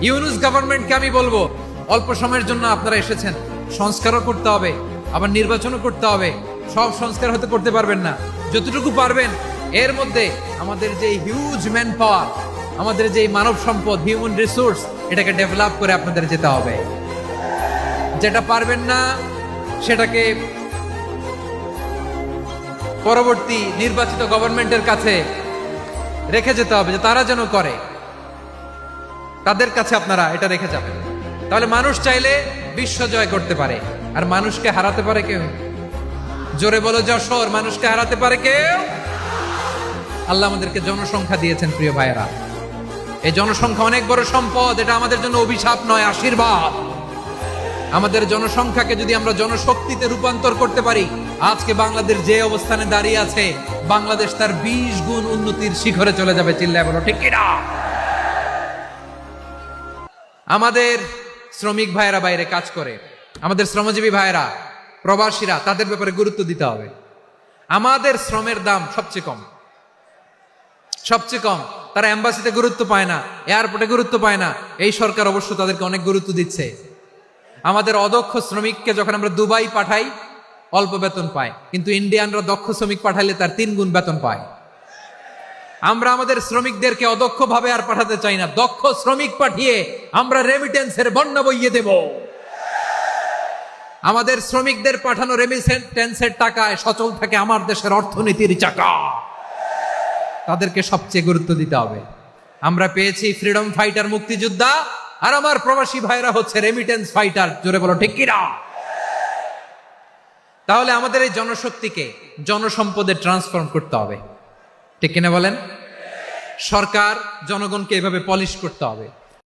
ইউনূস গভর্নমেন্টকে আমি বলবো, অল্প সময়ের জন্য আপনারা এসেছেন, সংস্কারও করতে হবে, আবার নির্বাচনও করতে হবে। সব সংস্কার হতে করতে পারবেন না, যতটুকু পারবেন এর মধ্যে আমাদের যে হিউজ ম্যান পাওয়ার, আমাদের যে মানব সম্পদ, হিউম্যান রিসোর্স, এটাকে ডেভেলপ করে আপনাদের যেতে হবে। যেটা পারবেন না সেটাকে পরবর্তী নির্বাচিত গভর্নমেন্টের কাছে রেখে যেতে হবে, যে তারা যেন করে, তাদের কাছে আপনারা এটা রেখে যাবেন। তাহলে মানুষ চাইলে বিশ্ব জয় করতে পারে, আর মানুষকে হারাতে পারে কেউ? জোরে বলো যশোর, মানুষকে হারাতে পারে কেউ? আল্লাহ আমাদেরকে জনসংখ্যা দিয়েছেন প্রিয় ভাইয়েরা। এই জনসংখ্যা অনেক বড় সম্পদ, এটা আমাদের জন্য অভিশাপ নয়, আশীর্বাদ। আমাদের জনসংখ্যাকে যদি আমরা জনশক্তিতে রূপান্তর করতে পারি, আজকে বাংলাদেশ যে অবস্থানে দাঁড়িয়ে আছে, বাংলাদেশ তার 20 গুণ উন্নতির শিখরে চলে যাবে। চিল্লায় বলো ঠিক কিনা? আমাদের শ্রমিক ভাইয়েরা বাইরে কাজ করে, আমাদের শ্রমজীবী ভাইয়েরা, প্রবাসীরা, তাদের ব্যাপারে গুরুত্ব দিতে হবে। আমাদের শ্রমের দাম সবচেয়ে কম, সবচেয়ে কম। তারা এম্বাসিতে গুরুত্ব পায় না, এয়ারপোর্টে গুরুত্ব পায় না। এই সরকার অবশ্য তাদেরকে অনেক গুরুত্ব দিচ্ছে। আমাদের অদক্ষ শ্রমিককে যখন আমরা দুবাই পাঠাই, অল্প বেতন পায়, কিন্তু ইন্ডিয়ানরা দক্ষ শ্রমিক পাঠাইলে তার 3 গুণ বেতন পায়। আমরা আমাদের শ্রমিকদেরকে অদক্ষ ভাবে আর পাঠাতে চাই না, দক্ষ শ্রমিক পাঠিয়ে আমরা রেমিটেন্সের বন্যা বইয়ে দেব। আমাদের শ্রমিকদের পাঠানো রেমিটেন্সের টাকায় সচল থাকে আমার দেশের অর্থনীতির চাকা। তাদেরকে সবচেয়ে গুরুত্ব দিতে হবে। আমরা পেয়েছি ফ্রিডম ফাইটার, মুক্তিযোদ্ধা, আর আমার প্রবাসী ভাইরা হচ্ছে রেমিটেন্স ফাইটার। জোরে বলো ঠিক কিনা? তাহলে আমাদের এই জনশক্তিকে জনসম্পদে ট্রান্সফর্ম করতে হবে, ঠিক কিনা বলেন? সরকার জনগণকে এভাবে পলিশ করতে হবে।